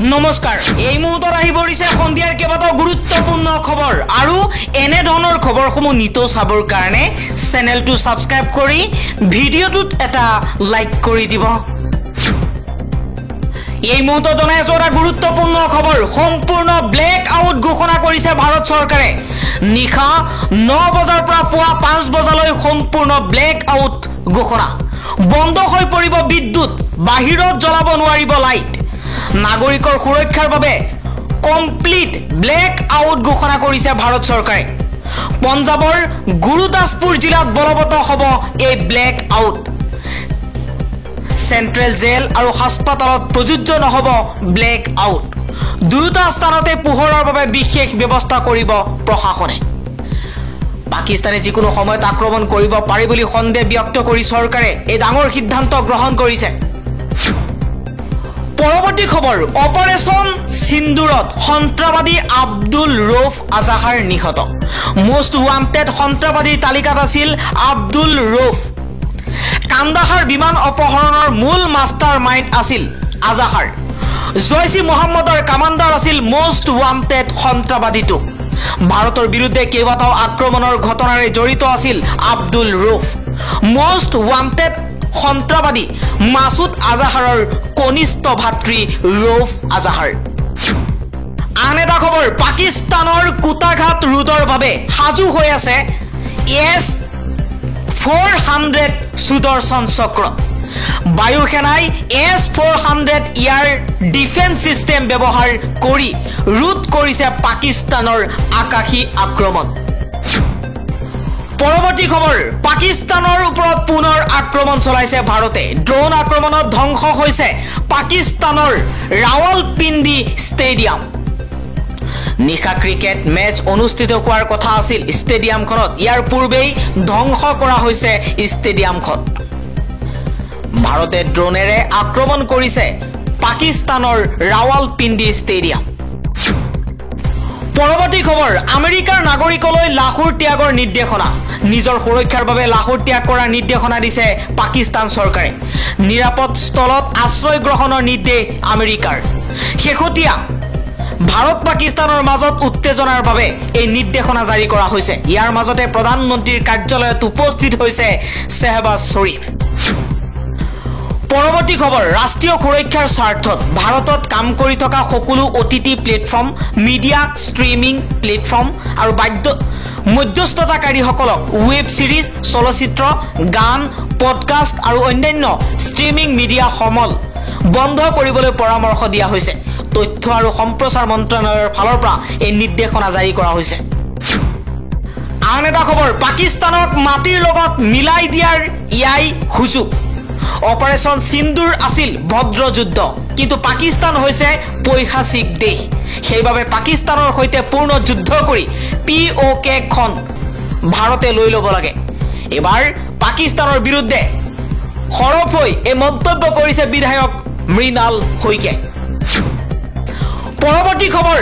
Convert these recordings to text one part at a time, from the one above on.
নমস্কাৰ এই মুহূৰ্তত আহি পৰিছে সন্ধিয়াৰ কেইবাটাও গুৰুত্বপূৰ্ণ খবৰ আৰু এনে ধৰণৰ খবৰসমূহ নিতৌ চাবৰ কাৰণে চেনেলটো সাবস্ক্ৰাইব কৰি ভিডিঅ'টোত এটা লাইক কৰি দিব এই মুহূৰ্তত জনাইছো এটা গুৰুত্বপূৰ্ণ খবৰ সম্পূৰ্ণ ব্লেক আউট ঘোষণা কৰিছে ভাৰত চৰকাৰে নিশা 9 বজাৰ পৰা পুৱা 5 বজালৈ সম্পূৰ্ণ ব্লেক আউট ঘোষণা বন্ধ হৈ পৰিব বিদ্যুৎ বাহিৰত জ্বলাব নোৱাৰিব লাইট নাগৰিকৰ সুৰক্ষাৰ বাবে কমপ্লিট ব্লেক আউট ঘোষণা কৰিছে ভাৰত চৰকাৰে পঞ্জাবৰ গুৰুদাসপুৰ জিলাত বলবৎ হ'ব এই ব্লেক আউট সেন্ট্ৰেল জেল আৰু হাস্পতালত প্ৰযোজ্য নহব ব্লেক আউট দুটা স্থানতে পোহৰৰ বাবে বিশেষ ব্যৱস্থা কৰিব প্ৰশাসনে পাকিস্তানে যিকোনো সময়ত আক্ৰমণ কৰিব পাৰে বুলি সন্দেহ ব্যক্ত কৰি চৰকাৰে এই ডাঙৰ সিদ্ধান্ত গ্ৰহণ কৰিছে পৰৱৰ্তী খবৰ অপাৰেশন সিন্দুৰত সন্ত্ৰাসবাদী আব্দুল ৰৌফ আজাহাৰ নিহত মোষ্ট ওয়ান্টেড সন্ত্ৰাসবাদীৰ তালিকাত আছিল আব্দুল ৰৌফ কান্দাহাৰ বিমান অপহৰণৰ মূল মাষ্টাৰ মাইণ্ড আছিল আজাহাৰ জয়সি মোহাম্মদৰ কমাণ্ডাৰ আছিল মোষ্ট ওয়ান্টেড সন্ত্ৰাসবাদীটো ভাৰতৰ বিৰুদ্ধে কেইবাটাও আক্ৰমণৰ ঘটনাৰে জড়িত আছিল আব্দুল ৰৌফ মোষ্ট ওয়ান্টেড সন্ত্ৰাসবাদী মাসুদ আজাহাৰৰ কনিষ্ঠ ভাতৃ ৰৌফ আজাহাৰ আন এটা খবৰ পাকিস্তানৰ কুটাঘাট ৰোডৰ বাবে সাজু হৈ আছে S-400 সুদৰ্শন চক্ৰ বায়ুসেনাই S-400 ইয়াৰ ডিফেন্স সিস্টেম ব্যৱহাৰ কৰি ৰোধ কৰিছে পাকিস্তানৰ আকাশী আক্ৰমণ পৰৱৰ্তী খবৰ পাকিস্তানৰ ওপৰত পুনৰ আক্ৰমণ চলাইছে ভাৰতে ড্ৰোন আক্ৰমণত ধ্বংস হৈছে পাকিস্তানৰ ৰাৱলপিণ্ডি ষ্টেডিয়াম নিশা ক্ৰিকেট মেচ অনুষ্ঠিত হোৱাৰ কথা আছিল ষ্টেডিয়ামখনত ইয়াৰ পূৰ্বেই ধ্বংস কৰা হৈছে ষ্টেডিয়ামখন ভাৰতে ড্ৰোনেৰে আক্ৰমণ কৰিছে পাকিস্তানৰ ৰাৱলপিণ্ডি ষ্টেডিয়াম পৰৱৰ্তী খবৰ আমেৰিকাৰ নাগৰিকলৈ লাহোৰ ত্যাগৰ নিৰ্দেশনা নিজৰ সুৰক্ষাৰ বাবে লাহোৰ ত্যাগ কৰাৰ নিৰ্দেশনা দিছে পাকিস্তান চৰকাৰে নিৰাপদ স্থলত আশ্ৰয় গ্ৰহণৰ নিৰ্দেশ আমেৰিকাৰ শেহতীয়া ভাৰত পাকিস্তানৰ মাজত উত্তেজনাৰ বাবে এই নিৰ্দেশনা জাৰি কৰা হৈছে ইয়াৰ মাজতে প্ৰধানমন্ত্ৰীৰ কাৰ্যালয়ত উপস্থিত হৈছে শ্বাহবাজ শ্বৰীফ পৰৱৰ্তী খবৰ ৰাষ্ট্ৰীয় সুৰক্ষাৰ স্বাৰ্থত ভাৰতত কাম কৰি থকা সকলো OTT platform media streaming platform আৰু মধ্যস্থতাকাৰীসকলক ৱেব সিৰিজ চলচ্চিত্ৰ গান পডকাষ্ট আৰু অন্যান্য ষ্ট্ৰীমিং মিডিয়া সমল বন্ধ কৰিবলৈ পৰামৰ্শ দিয়া হৈছে তথ্য আৰু সম্প্ৰচাৰ মন্ত্ৰালয়ৰ ফালৰ পৰা এই নিৰ্দেশনা জাৰি কৰা হৈছে আন এটা খবৰ পাকিস্তানক মাটিৰ লগত মিলাই দিয়াৰ ইয়াই সুযোগ অপাৰেশন সিন্দুৰ আছিল ভদ্ৰ যুদ্ধ কিন্তু পাকিস্তান হৈছে পৈশাচিক দেশ সেইবাবে পাকিস্তানৰ সৈতে পূৰ্ণ যুদ্ধ কৰি POK খন ভাৰতে লৈ ল'ব লাগে এবাৰ পাকিস্তানৰ বিৰুদ্ধে খৰপ হৈ এই মন্তব্য কৰিছে বিধায়ক মৃণাল শইকীয়াই পৰৱৰ্তী খবৰ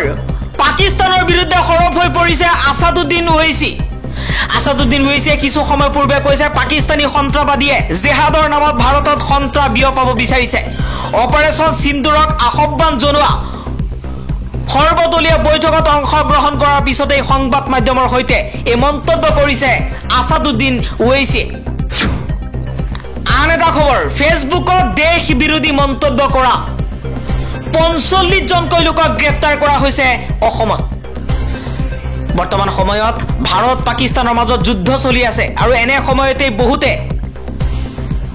পাকিস্তানৰ বিৰুদ্ধে খৰপ হৈ পৰিছে আসাদুদ্দিন ওৱেইছিয়ে কিছু সময় পূৰ্বে কৈছে পাকিস্তানী সন্ত্ৰাসবাদীয়ে জেহাদৰ নামত ভাৰতত সন্ত্ৰাস বিয়পাব বিচাৰিছে অপাৰেশন সিন্দুৰক আহ্বান জনোৱা সৰ্বদলীয় বৈঠকত অংশগ্ৰহণ কৰাৰ পিছতে সংবাদ মাধ্যমৰ সৈতে এই মন্তব্য কৰিছে আসাদুদ্দিন ওৱেইছিয়ে আন এটা খবৰ ফেচবুকত দেশ বিৰোধী মন্তব্য কৰা 45 জনকৈ লোকক গ্ৰেপ্তাৰ কৰা হৈছে অসমত বৰ্তমান সময়ত ভাৰত পাকিস্তানৰ মাজত যুদ্ধ চলি আছে আৰু এনে সময়তে বহুতে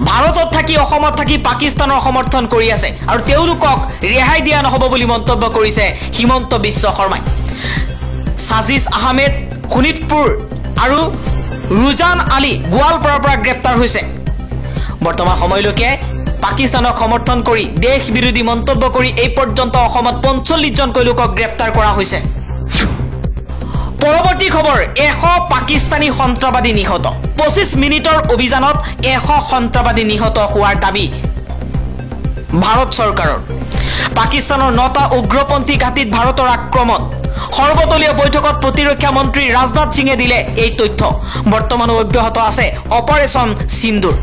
ভাৰতত থাকি অসমত থাকি পাকিস্তানৰ সমৰ্থন কৰি আছে আৰু তেওঁলোকক ৰেহাই দিয়া নহব বুলি মন্তব্য কৰিছে হিমন্ত বিশ্ব শৰ্মাই সাজিজ আহমেদ শোণিতপুৰ আৰু ৰুজান আলী গোৱালপাৰাৰ পৰা গ্ৰেপ্তাৰ হৈছে বৰ্তমান সময়লৈকে পাকিস্তানক সমৰ্থন কৰি দেশ বিৰোধী মন্তব্য কৰি এই পৰ্যন্ত অসমত 45 জনকৈ লোকক গ্ৰেপ্তাৰ কৰা হৈছে পৰৱৰ্তী খবৰ 100 পাকিস্তানী সন্ত্ৰাসবাদী নিহত 25 মিনিটৰ অভিযানত 100 সন্ত্ৰাসবাদী নিহত হোৱাৰ দাবী ভাৰত চৰকাৰৰ পাকিস্তানৰ 9টা উগ্ৰপন্থী ঘাটিত ভাৰতৰ আক্ৰমণ সৰ্বদলীয় বৈঠকত প্ৰতিৰক্ষা মন্ত্ৰী ৰাজনাথ সিঙে দিলে এই তথ্য বৰ্তমান অব্যাহত আছে অপাৰেশন সিন্দুৰ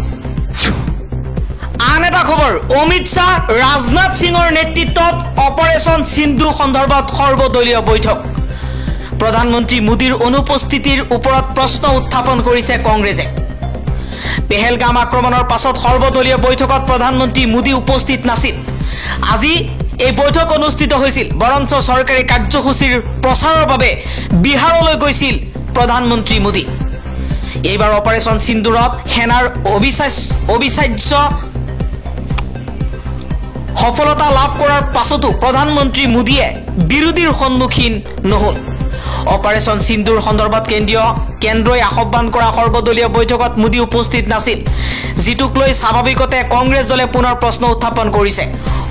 আন এটা খবৰ অমিত শাহ ৰাজনাথ সিঙৰ নেতৃত্বত অপাৰেশ্যন সিন্ধু সন্দৰ্ভত সৰ্বদলীয় বৈঠক প্ৰধানমন্ত্ৰী মোদীৰ অনুপস্থিতিৰ ওপৰত প্ৰশ্ন উত্থাপন কৰিছে কংগ্ৰেছে পেহেলগাম আক্ৰমণৰ পাছত সৰ্বদলীয় বৈঠকত প্ৰধানমন্ত্ৰী মোদী উপস্থিত নাছিল আজি এই বৈঠক অনুষ্ঠিত হৈছিল বৰঞ্চ চৰকাৰী কাৰ্যসূচীৰ প্ৰচাৰৰ বাবে বিহাৰলৈ গৈছিল প্ৰধানমন্ত্ৰী মোদী এইবাৰ অপাৰেশ্যন সিন্ধুৰত সেনাৰ অবিশ্বাস্য সফলতা লাভ কৰাৰ পাছতো প্ৰধানমন্ত্ৰী মোদীয়ে বিৰোধীৰ সন্মুখীন নহল অপাৰেশ্যন সিন্ধুৰ সন্দৰ্ভত কেন্দ্ৰই আহ্বান কৰা সৰ্বদলীয় বৈঠকত মোদী উপস্থিত নাছিল যিটোক লৈ স্বাভাৱিকতে কংগ্ৰেছ দলে পুনৰ প্ৰশ্ন উত্থাপন কৰিছে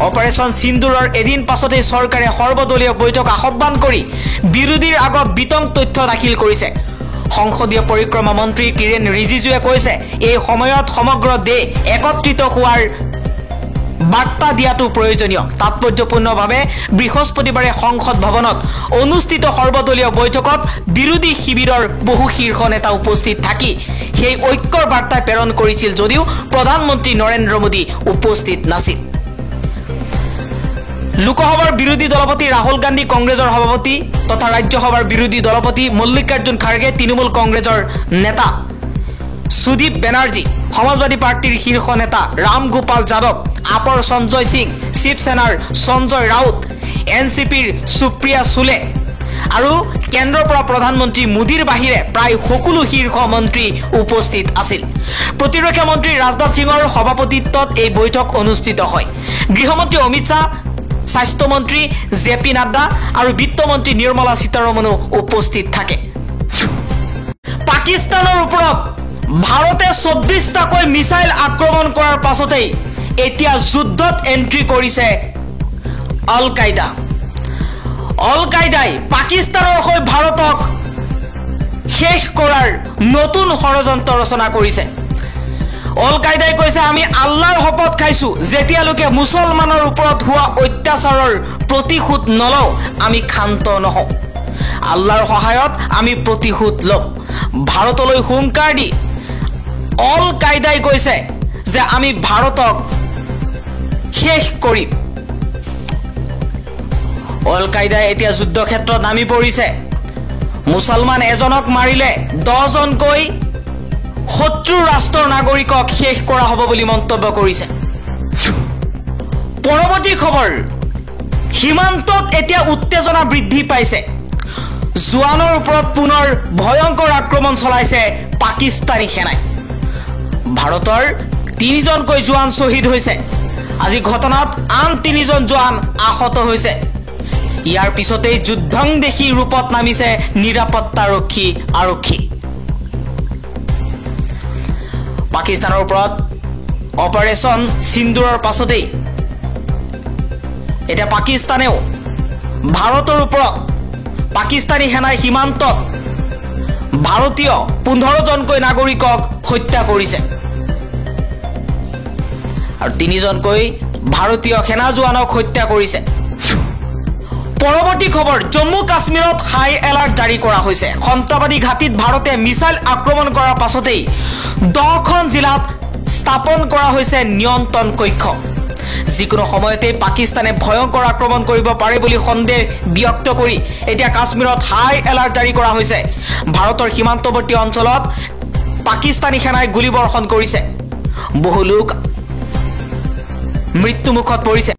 অপাৰেশ্যন সিন্ধুৰৰ এদিন পাছতে চৰকাৰে সৰ্বদলীয় বৈঠক আহ্বান কৰি বিৰোধীৰ আগত বিতং তথ্য দাখিল কৰিছে সংসদীয় পৰিক্ৰমা মন্ত্ৰী কিৰেণ ৰিজিজুৱে কৈছে এই সময়ত সমগ্ৰ দেশ একত্ৰিত হোৱাৰ বাৰ্তা দিয়াটো প্ৰয়োজনীয় তাৎপৰ্যপূৰ্ণভাৱে বৃহস্পতিবাৰে সংসদ ভৱনত অনুষ্ঠিত সৰ্বদলীয় বৈঠকত বিৰোধী শিবিৰৰ বহু শীৰ্ষ নেতা উপস্থিত থাকি সেই ঐক্যৰ বাৰ্তা প্ৰেৰণ কৰিছিল যদিও প্ৰধানমন্ত্ৰী নৰেন্দ্ৰ মোদী উপস্থিত নাছিল লোকসভাৰ বিৰোধী দলপতি ৰাহুল গান্ধী কংগ্ৰেছৰ সভাপতি তথা ৰাজ্যসভাৰ বিৰোধী দলপতি মল্লিকাৰ্জুন খাৰ্গে তৃণমূল কংগ্ৰেছৰ নেতা সুদীপ বেনাৰ্জী সমাজবাদী পাৰ্টিৰ শীৰ্ষ নেতা ৰাম গোপাল যাদৱ আপৰ সঞ্জয় সিং শিৱসেনাৰ সঞ্জয় ৰাউত এনচিপিৰ সুপ্ৰিয়া সুলে আৰু কেন্দ্ৰৰ পৰা প্ৰধানমন্ত্ৰী মোদীৰ বাহিৰে প্ৰায় সকলো শীৰ্ষ মন্ত্ৰী উপস্থিত আছিল প্ৰতিৰক্ষা মন্ত্ৰী ৰাজনাথ সিঙৰ সভাপতিত্বত এই বৈঠক অনুষ্ঠিত হয় গৃহমন্ত্ৰী অমিত শ্বাহ স্বাস্থ্য মন্ত্ৰী জেপি নাড্ডা আৰু বিত্তমন্ত্ৰী নিৰ্মলা সীতাৰমণো উপস্থিত থাকে পাকিস্তানৰ ওপৰত ভাৰতে 24টাকৈ মিসাইল আক্ৰমণ কৰাৰ পাছতেই এতিয়া যুদ্ধত এন্ট্ৰি কৰিছে আল কায়দাই পাকিস্তানৰ হৈ ভাৰতক শেষ কৰাৰ নতুন ষড়যন্ত্ৰ ৰচনা কৰিছে আল কায়দাই কৈছে আমি আল্লাহৰ শপত খাইছো যেতিয়ালৈকে মুছলমানৰ ওপৰত হোৱা অত্যাচাৰৰ প্ৰতিশোধ নলওঁ আমি ক্ষান্ত নহওঁ আল্লাহৰ সহায়ত আমি প্ৰতিশোধ লম ভাৰতলৈ হুংকাৰ দি আল কায়দাই কৈছে যে আমি ভাৰতক শেষ কৰিম আল কায়দাই এতিয়া যুদ্ধক্ষেত্ৰত নামি পৰিছে মুছলমান এজনক মাৰিলে 10জনকৈ শত্ৰু ৰাষ্ট্ৰৰ নাগৰিকক শেষ কৰা হ'ব বুলি মন্তব্য কৰিছে পৰৱৰ্তী খবৰ সীমান্তত এতিয়া উত্তেজনা বৃদ্ধি পাইছে জোৱানৰ ওপৰত পুনৰ ভয়ংকৰ আক্ৰমণ চলাইছে পাকিস্তানী সেনাই ভাৰতৰ 3জনকৈ জোৱান শ্বহীদ হৈছে আজি ঘটনাত আন 3জন জোৱান আহত হৈছে ইয়াৰ পিছতেই যুদ্ধংদেশী ৰূপত নামিছে নিৰাপত্তাৰক্ষী আৰক্ষী পাকিস্তানৰ ওপৰত অপাৰেশ্যন সিন্ধুৰৰ পাছতেই এটা পাকিস্তানেও ভাৰতৰ ওপৰত পাকিস্তানী সেনাই সীমান্তত ভাৰতীয় 15জনকৈ নাগৰিকক হত্যা কৰিছে আৰু 3জনকৈ ভাৰতীয় সেনা জোৱানক হত্যা কৰিছে পৰৱৰ্তী খবৰ জম্মু কাশ্মীৰত হাই এলাৰ্ট জাৰি কৰা হৈছে সন্ত্ৰাসবাদী ঘাটিত ভাৰতে মিসাইল আক্ৰমণ কৰাৰ পাছতেই 10খন জিলাত স্থাপন কৰা হৈছে নিয়ন্ত্ৰণ কক্ষ যিকোনো সময়তে পাকিস্তানে ভয়ংকৰ আক্ৰমণ কৰিব পাৰে বুলি সন্দেহ ব্যক্ত কৰি এতিয়া কাশ্মীৰত হাই এলাৰ্ট জাৰি কৰা হৈছে ভাৰতৰ সীমান্তৱৰ্তী অঞ্চলত পাকিস্তানী সেনাই গুলীবৰ্ষণ কৰিছে বহু লোক মৃত্যুমুখত পৰিছে